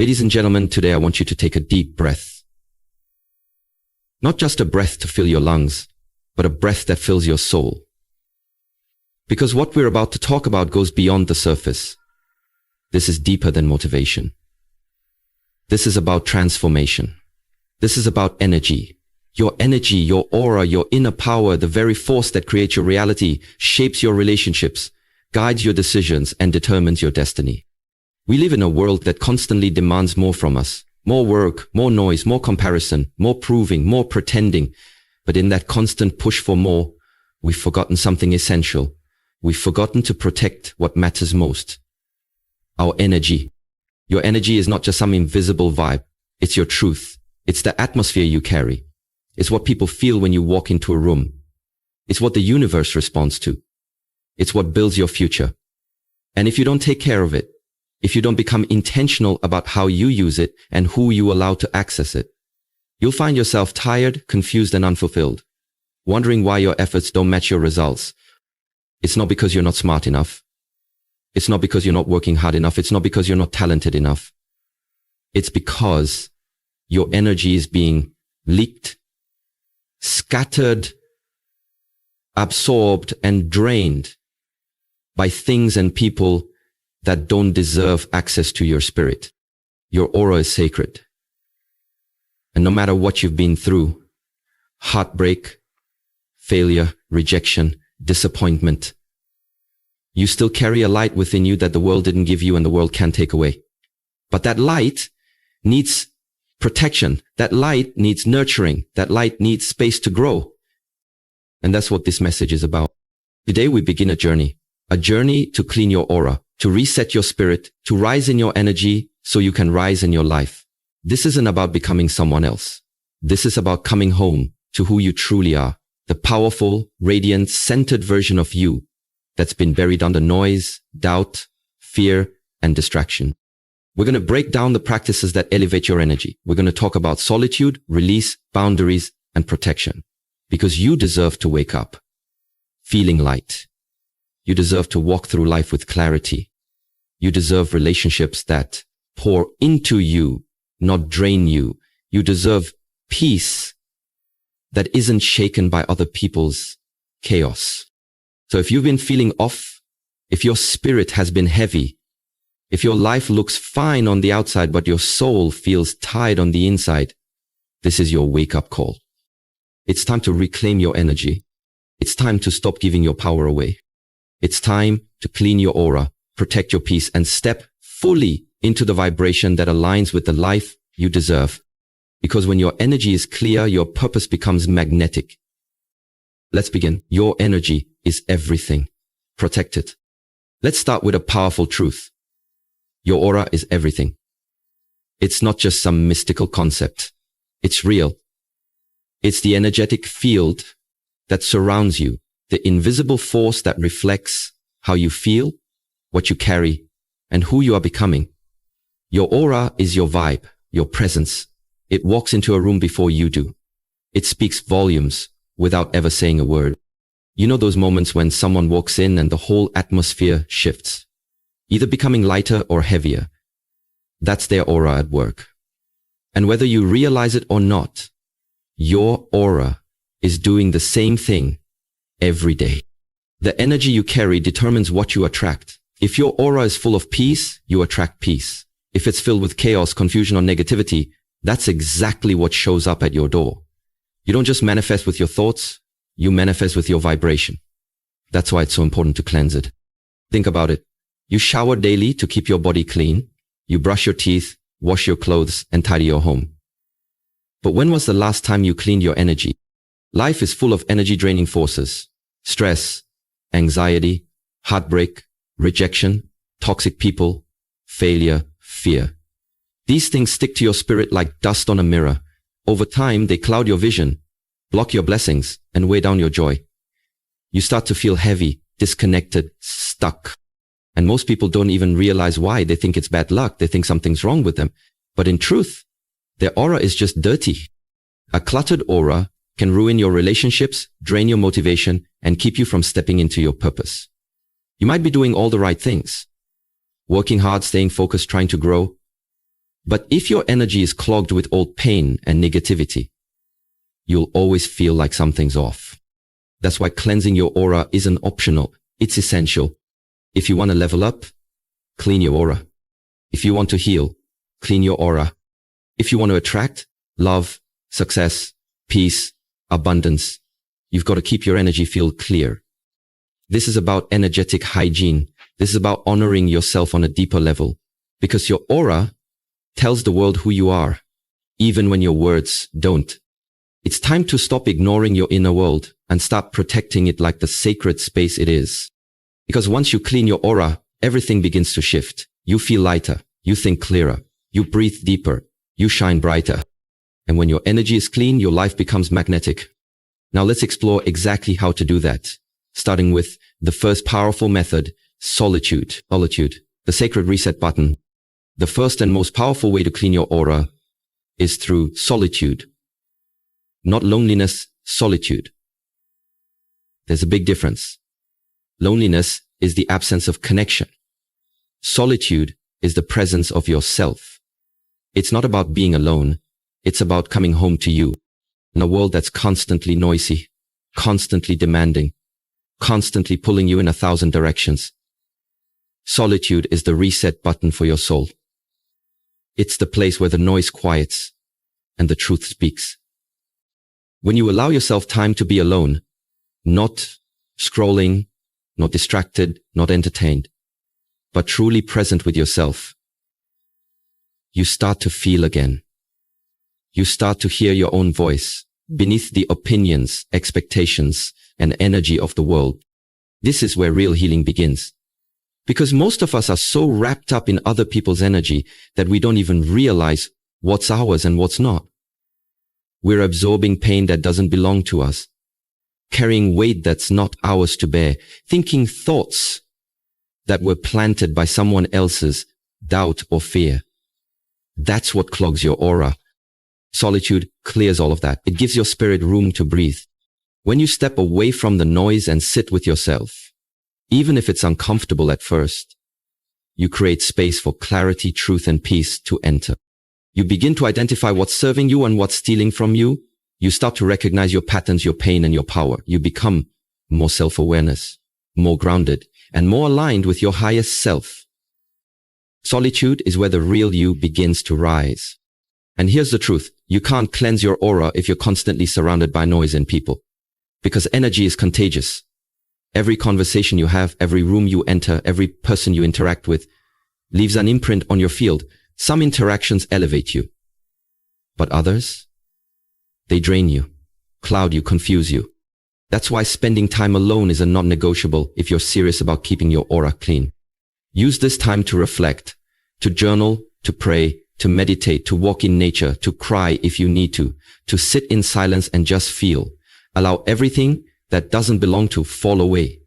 Ladies and gentlemen, today I want you to take a deep breath. Not just a breath to fill your lungs, but a breath that fills your soul. Because what we're about to talk about goes beyond the surface. This is deeper than motivation. This is about transformation. This is about energy. Your energy, your aura, your inner power, the very force that creates your reality, shapes your relationships, guides your decisions, and determines your destiny. We live in a world that constantly demands more from us. More work, more noise, more comparison, more proving, more pretending. But in that constant push for more, we've forgotten something essential. We've forgotten to protect what matters most. Our energy. Your energy is not just some invisible vibe. It's your truth. It's the atmosphere you carry. It's what people feel when you walk into a room. It's what the universe responds to. It's what builds your future. And if you don't take care of it, if you don't become intentional about how you use it and who you allow to access it, you'll find yourself tired, confused, and unfulfilled, wondering why your efforts don't match your results. It's not because you're not smart enough. It's not because you're not working hard enough. It's not because you're not talented enough. It's because your energy is being leaked, scattered, absorbed, and drained by things and people that don't deserve access to your spirit. Your aura is sacred. And no matter what you've been through, heartbreak, failure, rejection, disappointment, you still carry a light within you that the world didn't give you and the world can't take away. But that light needs protection. That light needs nurturing. That light needs space to grow. And that's what this message is about. Today we begin a journey to clean your aura, to reset your spirit, to rise in your energy so you can rise in your life. This isn't about becoming someone else. This is about coming home to who you truly are, the powerful, radiant, centered version of you that's been buried under noise, doubt, fear, and distraction. We're going to break down the practices that elevate your energy. We're going to talk about solitude, release, boundaries, and protection. Because you deserve to wake up feeling light. You deserve to walk through life with clarity. You deserve relationships that pour into you, not drain you. You deserve peace that isn't shaken by other people's chaos. So if you've been feeling off, if your spirit has been heavy, if your life looks fine on the outside, but your soul feels tired on the inside, this is your wake-up call. It's time to reclaim your energy. It's time to stop giving your power away. It's time to clean your aura, protect your peace, and step fully into the vibration that aligns with the life you deserve. Because when your energy is clear, your purpose becomes magnetic. Let's begin. Your energy is everything. Protect it. Let's start with a powerful truth. Your aura is everything. It's not just some mystical concept. It's real. It's the energetic field that surrounds you, the invisible force that reflects how you feel, what you carry, and who you are becoming. Your aura is your vibe, your presence. It walks into a room before you do. It speaks volumes without ever saying a word. You know those moments when someone walks in and the whole atmosphere shifts, either becoming lighter or heavier. That's their aura at work. And whether you realize it or not, your aura is doing the same thing every day. The energy you carry determines what you attract. If your aura is full of peace, you attract peace. If it's filled with chaos, confusion, or negativity, that's exactly what shows up at your door. You don't just manifest with your thoughts, you manifest with your vibration. That's why it's so important to cleanse it. Think about it. You shower daily to keep your body clean. You brush your teeth, wash your clothes, and tidy your home. But when was the last time you cleaned your energy? Life is full of energy-draining forces. Stress, anxiety, heartbreak, rejection, toxic people, failure, fear. These things stick to your spirit like dust on a mirror. Over time, they cloud your vision, block your blessings, and weigh down your joy. You start to feel heavy, disconnected, stuck. And most people don't even realize why. They think it's bad luck. They think something's wrong with them. But in truth, their aura is just dirty. A cluttered aura can ruin your relationships, drain your motivation, and keep you from stepping into your purpose. You might be doing all the right things. Working hard, staying focused, trying to grow. But if your energy is clogged with old pain and negativity, you'll always feel like something's off. That's why cleansing your aura isn't optional. It's essential. If you want to level up, clean your aura. If you want to heal, clean your aura. If you want to attract love, success, peace, abundance, you've got to keep your energy field clear. This is about energetic hygiene. This is about honoring yourself on a deeper level, because your aura tells the world who you are, even when your words don't. It's time to stop ignoring your inner world and start protecting it like the sacred space it is. Because once you clean your aura, everything begins to shift. You feel lighter. You think clearer. You breathe deeper. You shine brighter. And when your energy is clean, your life becomes magnetic. Now let's explore exactly how to do that, starting with the first powerful method, solitude. Solitude, the sacred reset button. The first and most powerful way to clean your aura is through solitude. Not loneliness, solitude. There's a big difference. Loneliness is the absence of connection. Solitude is the presence of yourself. It's not about being alone. It's about coming home to you in a world that's constantly noisy, constantly demanding, constantly pulling you in 1,000 directions. Solitude is the reset button for your soul. It's the place where the noise quiets and the truth speaks. When you allow yourself time to be alone, not scrolling, not distracted, not entertained, but truly present with yourself, you start to feel again. You start to hear your own voice beneath the opinions, expectations, and energy of the world. This is where real healing begins. Because most of us are so wrapped up in other people's energy that we don't even realize what's ours and what's not. We're absorbing pain that doesn't belong to us, carrying weight that's not ours to bear, thinking thoughts that were planted by someone else's doubt or fear. That's what clogs your aura. Solitude clears all of that. It gives your spirit room to breathe. When you step away from the noise and sit with yourself, even if it's uncomfortable at first, you create space for clarity, truth, and peace to enter. You begin to identify what's serving you and what's stealing from you. You start to recognize your patterns, your pain, and your power. You become more self-awareness, more grounded, and more aligned with your highest self. Solitude is where the real you begins to rise. And here's the truth. You can't cleanse your aura if you're constantly surrounded by noise and people. Because energy is contagious. Every conversation you have, every room you enter, every person you interact with leaves an imprint on your field. Some interactions elevate you, but others, they drain you, cloud you, confuse you. That's why spending time alone is a non-negotiable if you're serious about keeping your aura clean. Use this time to reflect, to journal, to pray, to meditate, to walk in nature, to cry if you need to sit in silence and just feel. Allow everything that doesn't belong to fall away.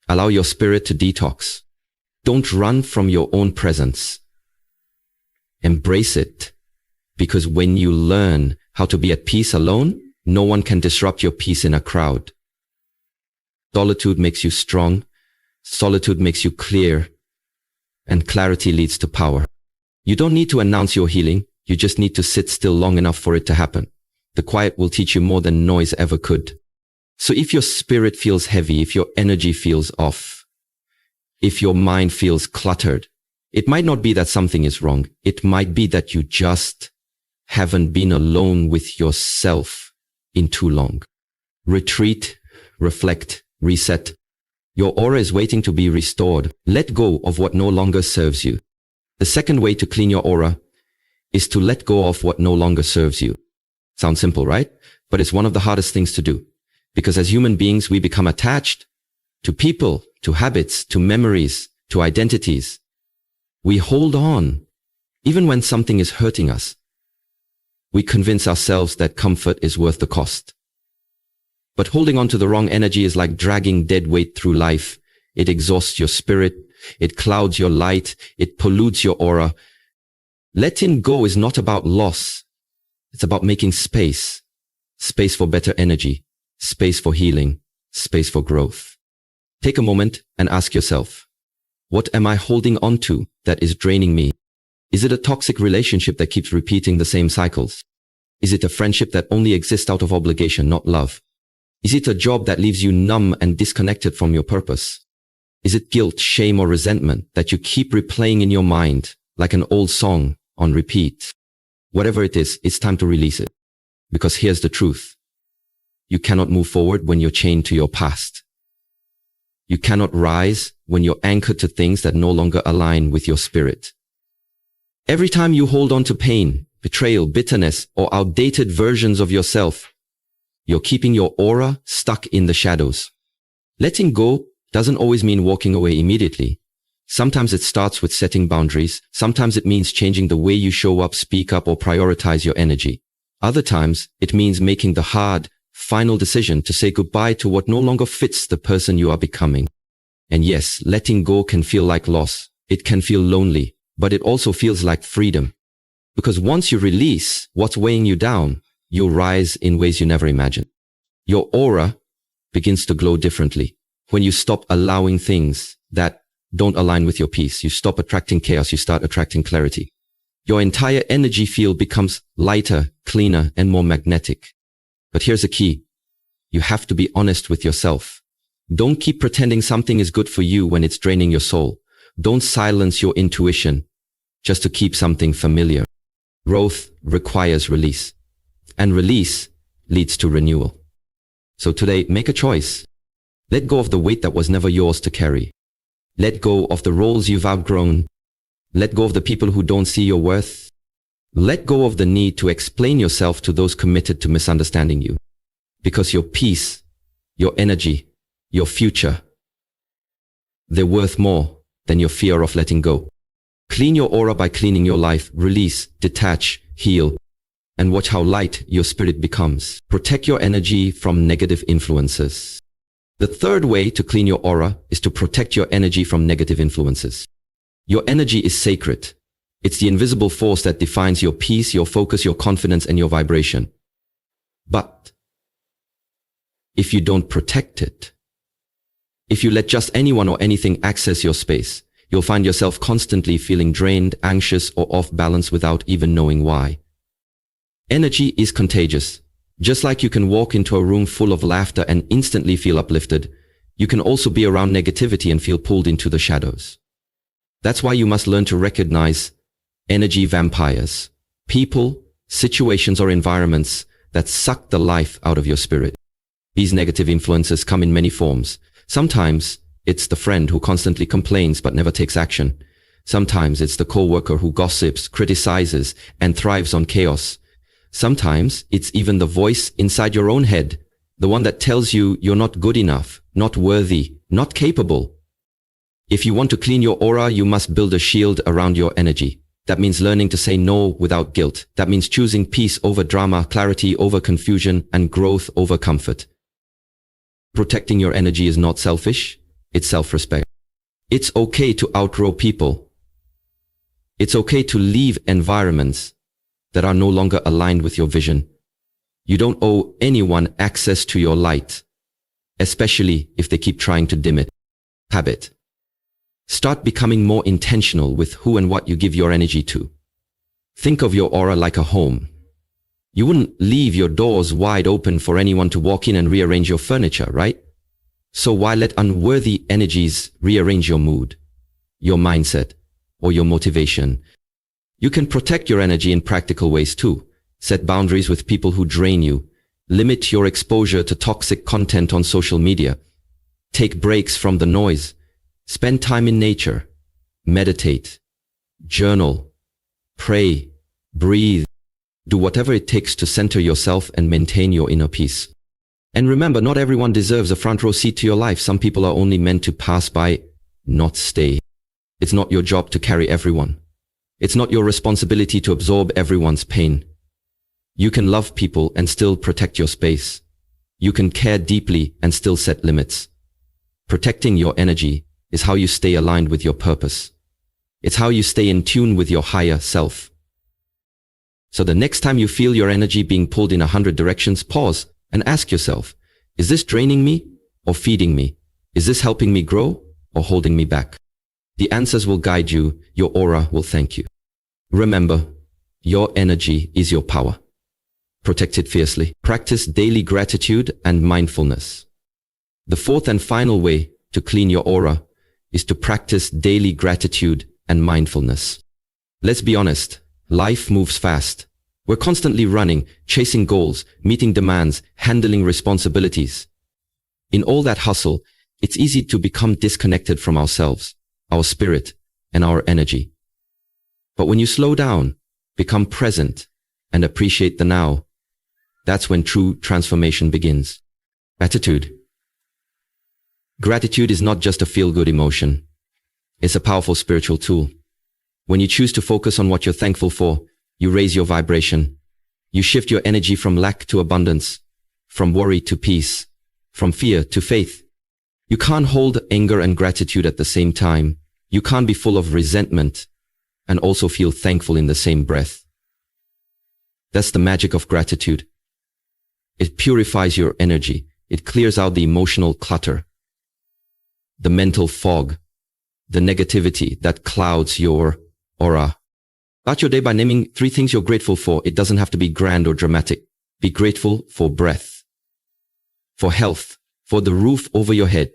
Allow your spirit to detox. Don't run from your own presence. Embrace it, because when you learn how to be at peace alone, no one can disrupt your peace in a crowd. Solitude makes you strong. Solitude makes you clear. And clarity leads to power. You don't need to announce your healing. You just need to sit still long enough for it to happen. The quiet will teach you more than noise ever could. So if your spirit feels heavy, if your energy feels off, if your mind feels cluttered, it might not be that something is wrong. It might be that you just haven't been alone with yourself in too long. Retreat, reflect, reset. Your aura is waiting to be restored. Let go of what no longer serves you. The second way to clean your aura is to let go of what no longer serves you. Sounds simple, right? But it's one of the hardest things to do. Because as human beings, we become attached to people, to habits, to memories, to identities. We hold on, even when something is hurting us. We convince ourselves that comfort is worth the cost. But holding on to the wrong energy is like dragging dead weight through life. It exhausts your spirit. It clouds your light. It pollutes your aura. Letting go is not about loss. It's about making space. Space for better energy. Space for healing. Space for growth. Take a moment and ask yourself, what am I holding on to that is draining me? Is it a toxic relationship that keeps repeating the same cycles? Is it a friendship that only exists out of obligation, not love? Is it a job that leaves you numb and disconnected from your purpose? Is it guilt, shame, or resentment that you keep replaying in your mind like an old song on repeat? Whatever it is, it's time to release it. Because here's the truth. You cannot move forward when you're chained to your past. You cannot rise when you're anchored to things that no longer align with your spirit. Every time you hold on to pain, betrayal, bitterness, or outdated versions of yourself, you're keeping your aura stuck in the shadows. Letting go doesn't always mean walking away immediately. Sometimes it starts with setting boundaries. Sometimes it means changing the way you show up, speak up, or prioritize your energy. Other times, it means making the hard, final decision to say goodbye to what no longer fits the person you are becoming. And yes, letting go can feel like loss. It can feel lonely, but it also feels like freedom. Because once you release what's weighing you down, you'll rise in ways you never imagined. Your aura begins to glow differently. When you stop allowing things that don't align with your peace, you stop attracting chaos, you start attracting clarity. Your entire energy field becomes lighter, cleaner, and more magnetic. But here's the key. You have to be honest with yourself. Don't keep pretending something is good for you when it's draining your soul. Don't silence your intuition just to keep something familiar. Growth requires release, and release leads to renewal. So today, make a choice. Let go of the weight that was never yours to carry. Let go of the roles you've outgrown. Let go of the people who don't see your worth. Let go of the need to explain yourself to those committed to misunderstanding you. Because your peace, your energy, your future, they're worth more than your fear of letting go. Clean your aura by cleaning your life. Release, detach, heal, and watch how light your spirit becomes. Protect your energy from negative influences. The third way to clean your aura is to protect your energy from negative influences. Your energy is sacred. It's the invisible force that defines your peace, your focus, your confidence, and your vibration. But if you don't protect it, if you let just anyone or anything access your space, you'll find yourself constantly feeling drained, anxious, or off balance without even knowing why. Energy is contagious. Just like you can walk into a room full of laughter and instantly feel uplifted, you can also be around negativity and feel pulled into the shadows. That's why you must learn to recognize energy vampires, people, situations, or environments that suck the life out of your spirit. These negative influences come in many forms. Sometimes it's the friend who constantly complains but never takes action. Sometimes it's the coworker who gossips, criticizes, and thrives on chaos. Sometimes it's even the voice inside your own head, the one that tells you you're not good enough, not worthy, not capable. If you want to clean your aura, you must build a shield around your energy. That means learning to say no without guilt. That means choosing peace over drama, clarity over confusion, and growth over comfort. Protecting your energy is not selfish, it's self-respect. It's okay to outgrow people. It's okay to leave environments that are no longer aligned with your vision. You don't owe anyone access to your light, especially if they keep trying to dim it. Habit. Start becoming more intentional with who and what you give your energy to. Think of your aura like a home. You wouldn't leave your doors wide open for anyone to walk in and rearrange your furniture, right? So why let unworthy energies rearrange your mood, your mindset, or your motivation? You can protect your energy in practical ways too. Set boundaries with people who drain you. Limit your exposure to toxic content on social media. Take breaks from the noise. Spend time in nature. Meditate. Journal. Pray. Breathe. Do whatever it takes to center yourself and maintain your inner peace. And remember, not everyone deserves a front row seat to your life. Some people are only meant to pass by, not stay. It's not your job to carry everyone. It's not your responsibility to absorb everyone's pain. You can love people and still protect your space. You can care deeply and still set limits. Protecting your energy is how you stay aligned with your purpose. It's how you stay in tune with your higher self. So the next time you feel your energy being pulled in 100 directions, pause and ask yourself, is this draining me or feeding me? Is this helping me grow or holding me back? The answers will guide you. Your aura will thank you. Remember, your energy is your power. Protect it fiercely. Practice daily gratitude and mindfulness. The fourth and final way to clean your aura is to practice daily gratitude and mindfulness. Let's be honest, life moves fast. We're constantly running, chasing goals, meeting demands, handling responsibilities. In all that hustle, it's easy to become disconnected from ourselves, our spirit, and our energy. But when you slow down, become present, and appreciate the now, that's when true transformation begins. Gratitude. Gratitude is not just a feel-good emotion. It's a powerful spiritual tool. When you choose to focus on what you're thankful for, you raise your vibration. You shift your energy from lack to abundance, from worry to peace, from fear to faith. You can't hold anger and gratitude at the same time. You can't be full of resentment and also feel thankful in the same breath. That's the magic of gratitude. It purifies your energy. It clears out the emotional clutter, the mental fog, the negativity that clouds your aura. Start your day by naming 3 things you're grateful for. It doesn't have to be grand or dramatic. Be grateful for breath, for health, for the roof over your head,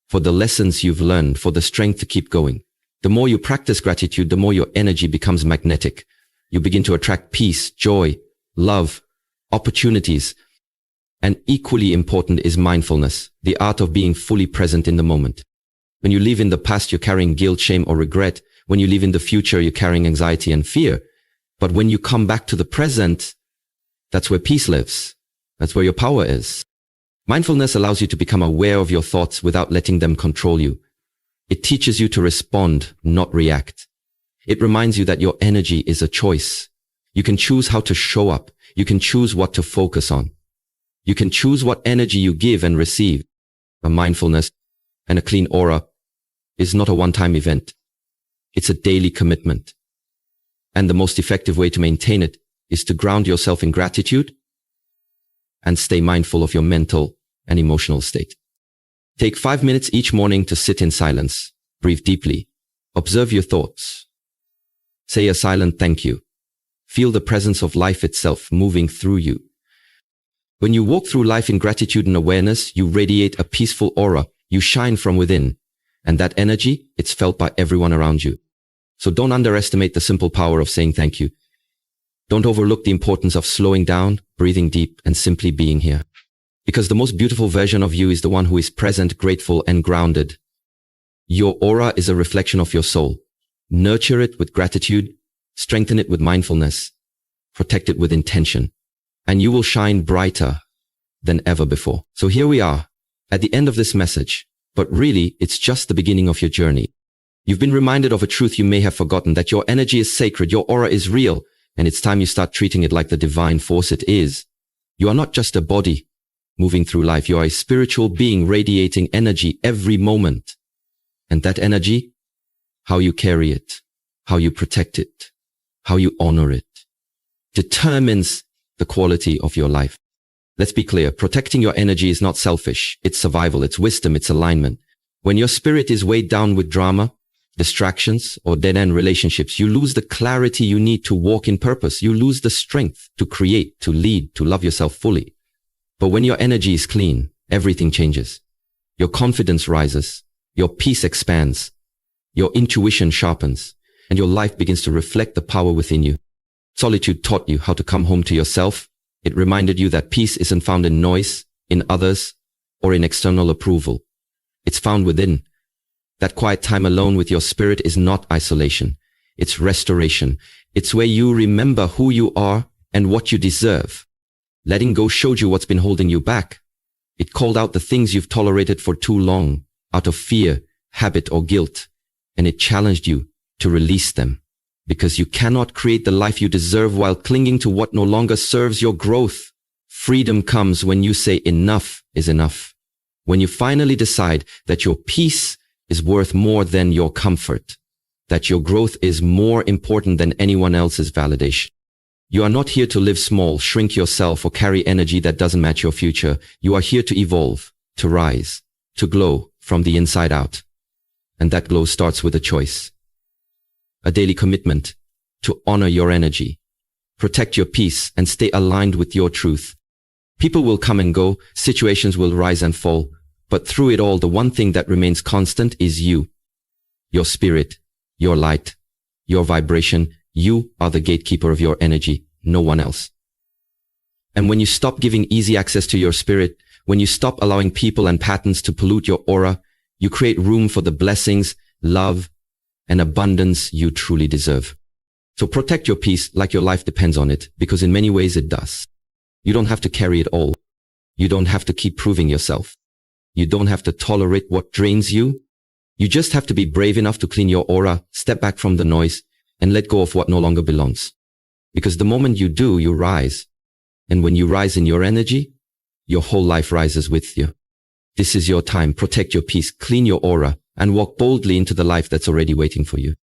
for the lessons you've learned, for the strength to keep going. The more you practice gratitude, the more your energy becomes magnetic. You begin to attract peace, joy, love, opportunities. And equally important is mindfulness, the art of being fully present in the moment. When you live in the past, you're carrying guilt, shame, or regret. When you live in the future, you're carrying anxiety and fear. But when you come back to the present, that's where peace lives. That's where your power is. Mindfulness allows you to become aware of your thoughts without letting them control you. It teaches you to respond, not react. It reminds you that your energy is a choice. You can choose how to show up. You can choose what to focus on. You can choose what energy you give and receive. A mindfulness and a clean aura is not a one-time event. It's a daily commitment. And the most effective way to maintain it is to ground yourself in gratitude and stay mindful of your mental and emotional state. Take 5 minutes each morning to sit in silence. Breathe deeply. Observe your thoughts. Say a silent thank you. Feel the presence of life itself moving through you. When you walk through life in gratitude and awareness, you radiate a peaceful aura. You shine from within. And that energy, it's felt by everyone around you. So don't underestimate the simple power of saying thank you. Don't overlook the importance of slowing down, breathing deep, and simply being here. Because the most beautiful version of you is the one who is present, grateful, and grounded. Your aura is a reflection of your soul. Nurture it with gratitude, strengthen it with mindfulness, protect it with intention, and you will shine brighter than ever before. So here we are, at the end of this message, but really, it's just the beginning of your journey. You've been reminded of a truth you may have forgotten, that your energy is sacred, your aura is real, and it's time you start treating it like the divine force it is. You are not just a body moving through life. You are a spiritual being radiating energy every moment. And that energy, how you carry it, how you protect it, how you honor it, determines the quality of your life. Let's be clear, protecting your energy is not selfish. It's survival, it's wisdom, it's alignment. When your spirit is weighed down with drama, distractions, or dead-end relationships, you lose the clarity you need to walk in purpose. You lose the strength to create, to lead, to love yourself fully. But when your energy is clean, everything changes. Your confidence rises, your peace expands, your intuition sharpens, and your life begins to reflect the power within you. Solitude taught you how to come home to yourself. It reminded you that peace isn't found in noise, in others, or in external approval. It's found within. That quiet time alone with your spirit is not isolation. It's restoration. It's where you remember who you are and what you deserve. Letting go showed you what's been holding you back. It called out the things you've tolerated for too long, out of fear, habit, or guilt. And it challenged you to release them. Because you cannot create the life you deserve while clinging to what no longer serves your growth. Freedom comes when you say enough is enough. When you finally decide that your peace is worth more than your comfort, that your growth is more important than anyone else's validation. You are not here to live small, shrink yourself, or carry energy that doesn't match your future. You are here to evolve, to rise, to glow from the inside out. And that glow starts with a choice. A daily commitment to honor your energy. Protect your peace and stay aligned with your truth. People will come and go, situations will rise and fall, but through it all, the one thing that remains constant is you. Your spirit, your light, your vibration. You are the gatekeeper of your energy, no one else. And when you stop giving easy access to your spirit, when you stop allowing people and patterns to pollute your aura, you create room for the blessings, love, and abundance you truly deserve. So protect your peace like your life depends on it, because in many ways it does. You don't have to carry it all. You don't have to keep proving yourself. You don't have to tolerate what drains you. You just have to be brave enough to clean your aura, step back from the noise, and let go of what no longer belongs. Because the moment you do, you rise. And when you rise in your energy, your whole life rises with you. This is your time. Protect your peace, clean your aura, and walk boldly into the life that's already waiting for you.